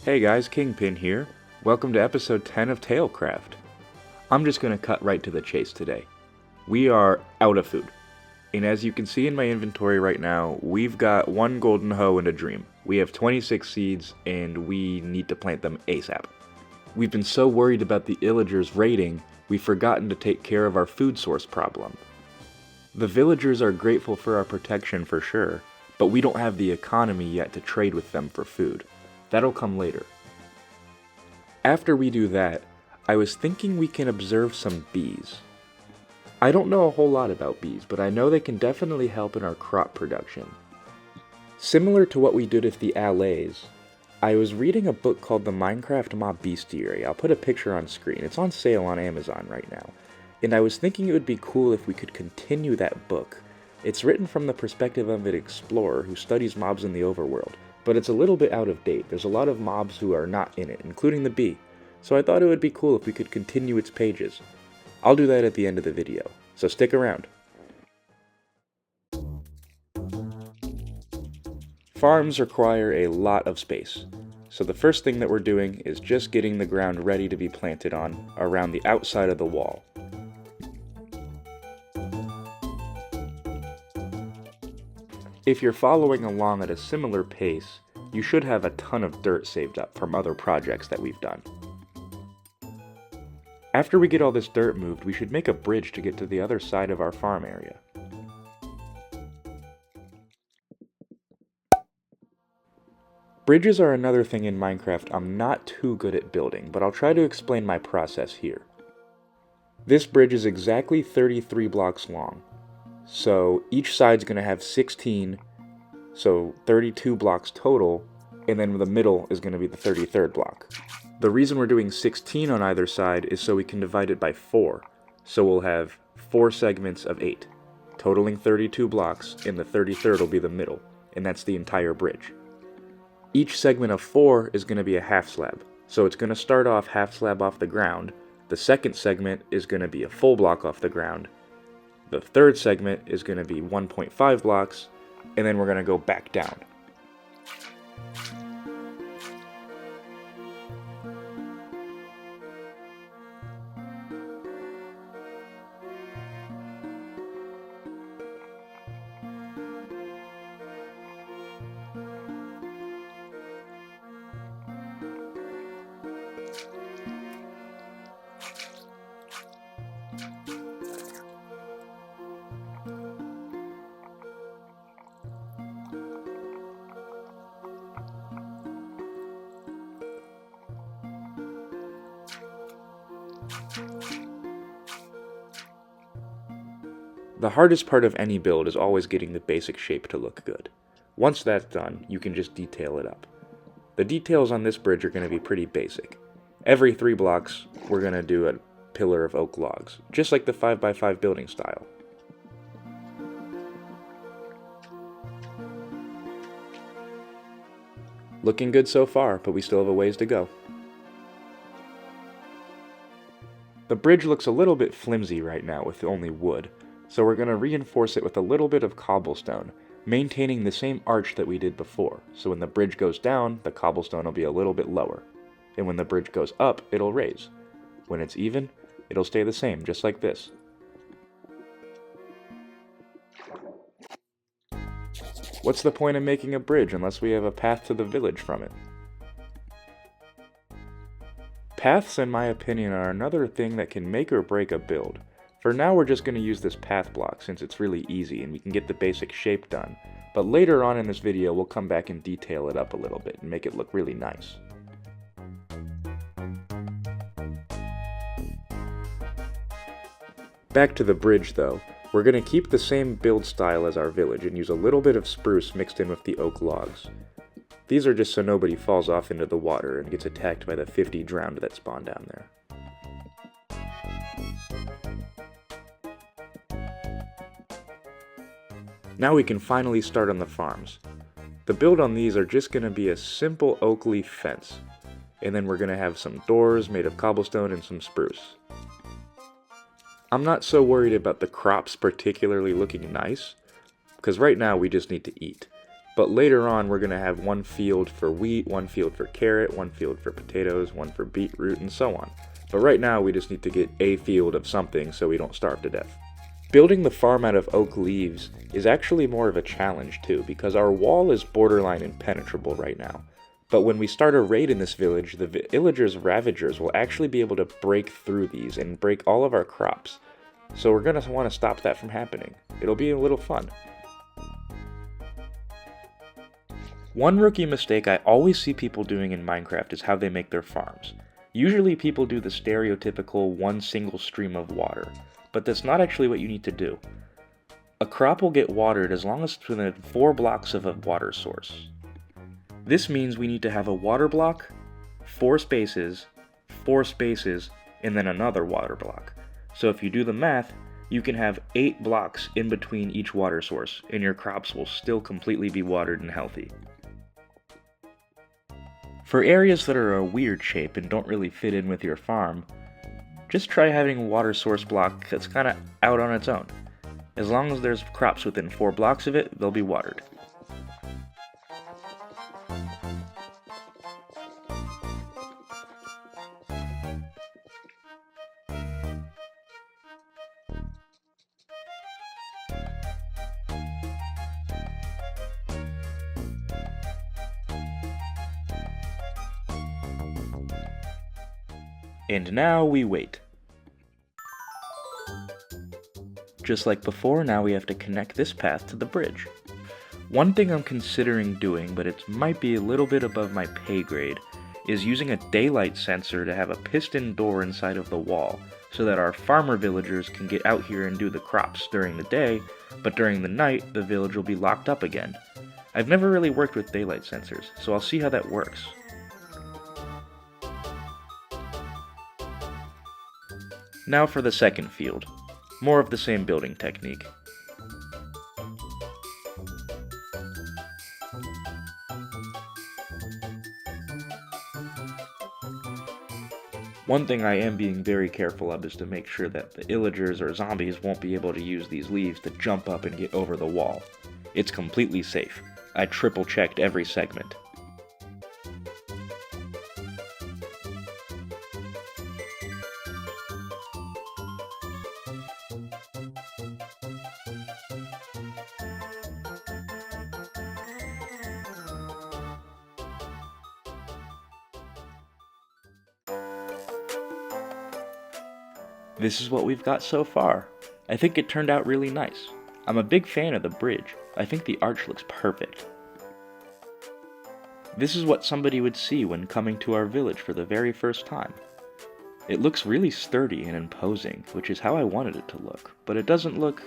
Hey guys, Kingpin here. Welcome to episode 10 of TaleCraft. I'm just going to cut right to the chase today. We are out of food. And as you can see in my inventory right now, we've got one golden hoe and a dream. We have 26 seeds and we need to plant them ASAP. We've been so worried about the illagers raiding, we've forgotten to take care of our food source problem. The villagers are grateful for our protection for sure, but we don't have the economy yet to trade with them for food. That'll come later. After we do that, I was thinking we can observe some bees. I don't know a whole lot about bees, but I know they can definitely help in our crop production. Similar to what we did with the allays, I was reading a book called the Minecraft Mobestiary. I'll put a picture on screen. It's on sale on Amazon right now. And I was thinking it would be cool if we could continue that book. It's written from the perspective of an explorer who studies mobs in the overworld, but it's a little bit out of date. There's a lot of mobs who are not in it, including the bee. So I thought it would be cool if we could continue its pages. I'll do that at the end of the video, so stick around. Farms require a lot of space, so the first thing that we're doing is just getting the ground ready to be planted on around the outside of the wall. If you're following along at a similar pace, you should have a ton of dirt saved up from other projects that we've done. After we get all this dirt moved, we should make a bridge to get to the other side of our farm area. Bridges are another thing in Minecraft I'm not too good at building, but I'll try to explain my process here. This bridge is exactly 33 blocks long. So each side's going to have 16, so 32 blocks total, and then the middle is going to be the 33rd block. The reason we're doing 16 on either side is so we can divide it by 4, so we'll have 4 segments of 8, totaling 32 blocks, and the 33rd will be the middle, and that's the entire bridge. Each segment of 4 is going to be a half slab, so it's going to start off half slab off the ground, the second segment is going to be a full block off the ground, the third segment is going to be 1.5 blocks, and then we're going to go back down. The hardest part of any build is always getting the basic shape to look good. Once that's done, you can just detail it up. The details on this bridge are going to be pretty basic. Every 3 blocks, we're going to do a pillar of oak logs, just like the 5x5 building style. Looking good so far, but we still have a ways to go. The bridge looks a little bit flimsy right now with only wood, so we're going to reinforce it with a little bit of cobblestone, maintaining the same arch that we did before, so when the bridge goes down, the cobblestone will be a little bit lower, and when the bridge goes up, it'll raise. When it's even, it'll stay the same, just like this. What's the point of making a bridge unless we have a path to the village from it? Paths, in my opinion, are another thing that can make or break a build. For now, we're just going to use this path block since it's really easy and we can get the basic shape done, but later on in this video we'll come back and detail it up a little bit and make it look really nice. Back to the bridge though, we're going to keep the same build style as our village and use a little bit of spruce mixed in with the oak logs. These are just so nobody falls off into the water and gets attacked by the 50 drowned that spawn down there. Now we can finally start on the farms. The build on these are just going to be a simple oak leaf fence, and then we're going to have some doors made of cobblestone and some spruce. I'm not so worried about the crops particularly looking nice, because right now we just need to eat. But later on, we're going to have one field for wheat, one field for carrot, one field for potatoes, one for beetroot, and so on. But right now, we just need to get a field of something so we don't starve to death. Building the farm out of oak leaves is actually more of a challenge too, because our wall is borderline impenetrable right now. But when we start a raid in this village, the villagers' ravagers will actually be able to break through these and break all of our crops. So we're going to want to stop that from happening. It'll be a little fun. One rookie mistake I always see people doing in Minecraft is how they make their farms. Usually people do the stereotypical one single stream of water, but that's not actually what you need to do. A crop will get watered as long as it's within 4 blocks of a water source. This means we need to have a water block, 4 spaces, and then another water block. So if you do the math, you can have 8 blocks in between each water source, and your crops will still completely be watered and healthy. For areas that are a weird shape and don't really fit in with your farm, just try having a water source block that's kind of out on its own. As long as there's crops within 4 blocks of it, they'll be watered. And now we wait. Just like before, now we have to connect this path to the bridge. One thing I'm considering doing, but it might be a little bit above my pay grade, is using a daylight sensor to have a piston door inside of the wall, so that our farmer villagers can get out here and do the crops during the day, but during the night, the village will be locked up again. I've never really worked with daylight sensors, so I'll see how that works. Now for the second field. More of the same building technique. One thing I am being very careful of is to make sure that the illagers or zombies won't be able to use these leaves to jump up and get over the wall. It's completely safe. I triple checked every segment. This is what we've got so far. I think it turned out really nice. I'm a big fan of the bridge. I think the arch looks perfect. This is what somebody would see when coming to our village for the very first time. It looks really sturdy and imposing, which is how I wanted it to look, but it doesn't look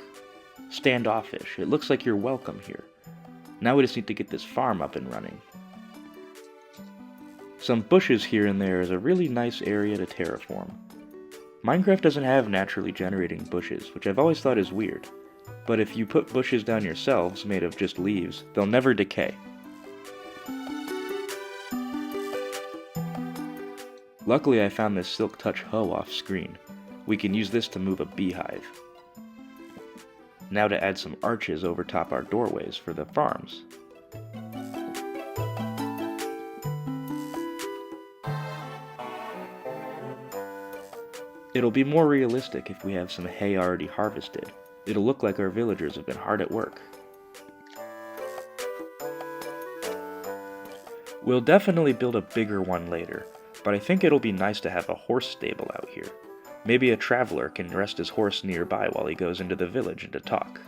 standoffish. It looks like you're welcome here. Now we just need to get this farm up and running. Some bushes here and there is a really nice area to terraform. Minecraft doesn't have naturally generating bushes, which I've always thought is weird. But if you put bushes down yourselves made of just leaves, they'll never decay. Luckily I found this Silk Touch hoe off screen. We can use this to move a beehive. Now to add some arches over top our doorways for the farms. It'll be more realistic if we have some hay already harvested. It'll look like our villagers have been hard at work. We'll definitely build a bigger one later, but I think it'll be nice to have a horse stable out here. Maybe a traveler can rest his horse nearby while he goes into the village and to talk.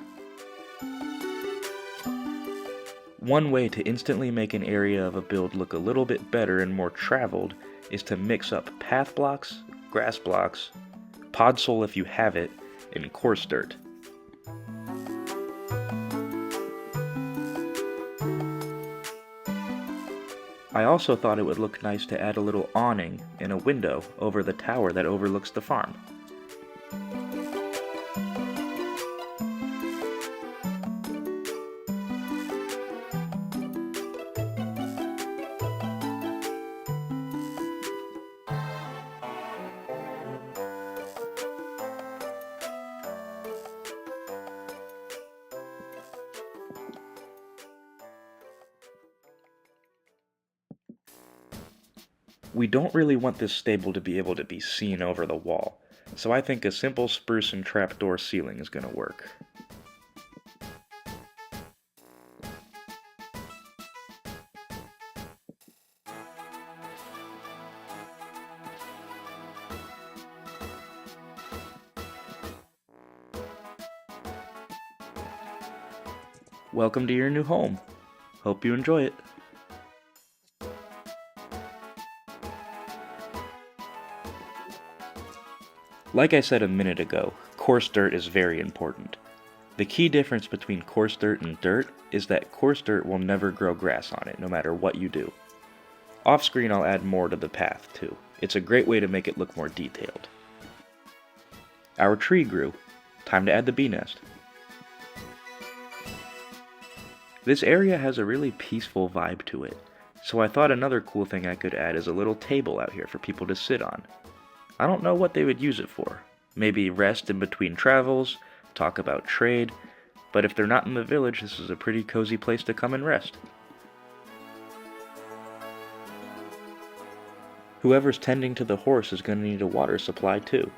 One way to instantly make an area of a build look a little bit better and more traveled is to mix up path blocks, grass blocks, podzol if you have it, and coarse dirt. I also thought it would look nice to add a little awning and a window over the tower that overlooks the farm. We don't really want this stable to be able to be seen over the wall, so I think a simple spruce and trapdoor ceiling is going to work. Welcome to your new home. Hope you enjoy it. Like I said a minute ago, coarse dirt is very important. The key difference between coarse dirt and dirt is that coarse dirt will never grow grass on it, no matter what you do. Off screen I'll add more to the path too. It's a great way to make it look more detailed. Our tree grew. Time to add the bee nest. This area has a really peaceful vibe to it, so I thought another cool thing I could add is a little table out here for people to sit on. I don't know what they would use it for. Maybe rest in between travels, talk about trade, but if they're not in the village, this is a pretty cozy place to come and rest. Whoever's tending to the horse is going to need a water supply too.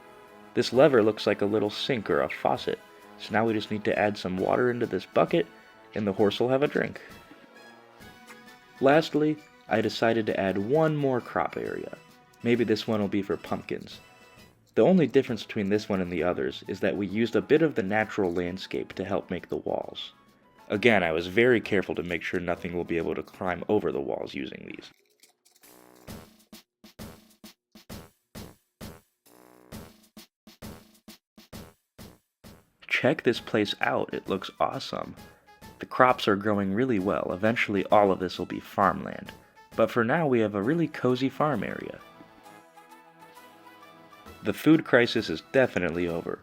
This lever looks like a little sink or a faucet, so now we just need to add some water into this bucket, and the horse will have a drink. Lastly, I decided to add one more crop area. Maybe this one will be for pumpkins. The only difference between this one and the others is that we used a bit of the natural landscape to help make the walls. Again, I was very careful to make sure nothing will be able to climb over the walls using these. Check this place out, it looks awesome. The crops are growing really well, eventually all of this will be farmland, but for now we have a really cozy farm area. The food crisis is definitely over,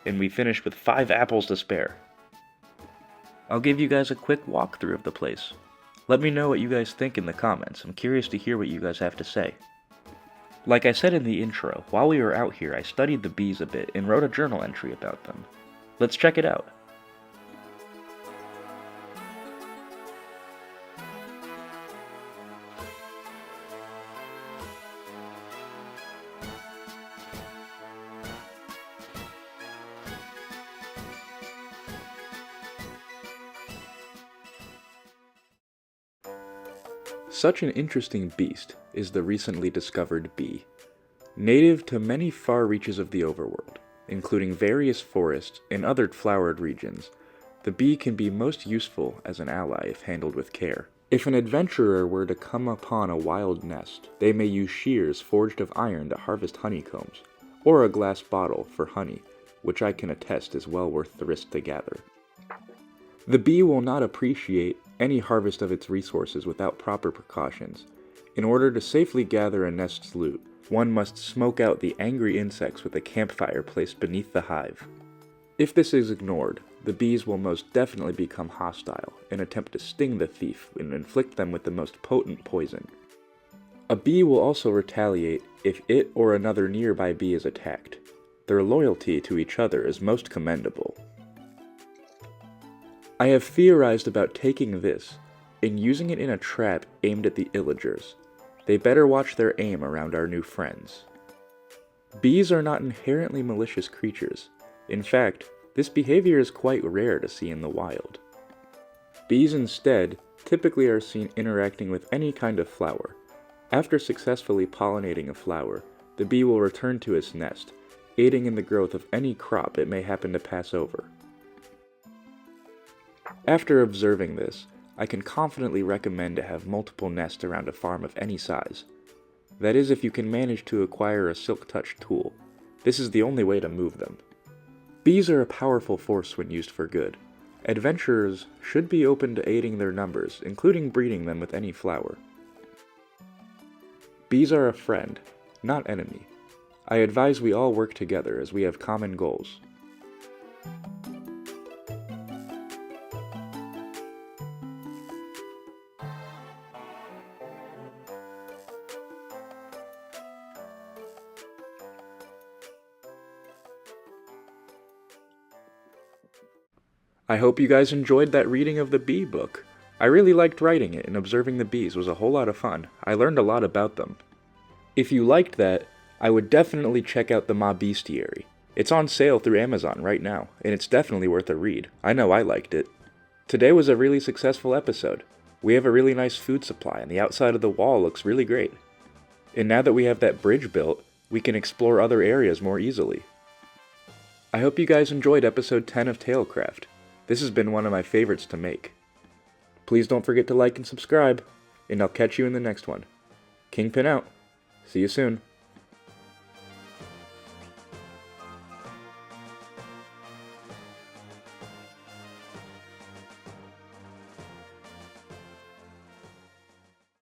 and we finished with 5 apples to spare. I'll give you guys a quick walkthrough of the place. Let me know what you guys think in the comments. I'm curious to hear what you guys have to say. Like I said in the intro, while we were out here I studied the bees a bit and wrote a journal entry about them. Let's check it out. Such an interesting beast is the recently discovered bee. Native to many far reaches of the overworld, including various forests and other flowered regions, the bee can be most useful as an ally if handled with care. If an adventurer were to come upon a wild nest, they may use shears forged of iron to harvest honeycombs, or a glass bottle for honey, which I can attest is well worth the risk to gather. The bee will not appreciate any harvest of its resources without proper precautions. In order to safely gather a nest's loot, one must smoke out the angry insects with a campfire placed beneath the hive. If this is ignored, the bees will most definitely become hostile and attempt to sting the thief and inflict them with the most potent poison. A bee will also retaliate if it or another nearby bee is attacked. Their loyalty to each other is most commendable. I have theorized about taking this and using it in a trap aimed at the illagers. They better watch their aim around our new friends. Bees are not inherently malicious creatures. In fact, this behavior is quite rare to see in the wild. Bees instead typically are seen interacting with any kind of flower. After successfully pollinating a flower, the bee will return to its nest, aiding in the growth of any crop it may happen to pass over. After observing this, I can confidently recommend to have multiple nests around a farm of any size. That is, if you can manage to acquire a silk touch tool. This is the only way to move them. Bees are a powerful force when used for good. Adventurers should be open to aiding their numbers, including breeding them with any flower. Bees are a friend, not enemy. I advise we all work together as we have common goals. I hope you guys enjoyed that reading of the bee book. I really liked writing it, and observing the bees was a whole lot of fun. I learned a lot about them. If you liked that, I would definitely check out the Mobestiary. It's on sale through Amazon right now, and it's definitely worth a read. I know I liked it. Today was a really successful episode. We have a really nice food supply, and the outside of the wall looks really great. And now that we have that bridge built, we can explore other areas more easily. I hope you guys enjoyed episode 10 of TaleCraft. This has been one of my favorites to make. Please don't forget to like and subscribe, and I'll catch you in the next one. Kingpin out. See you soon.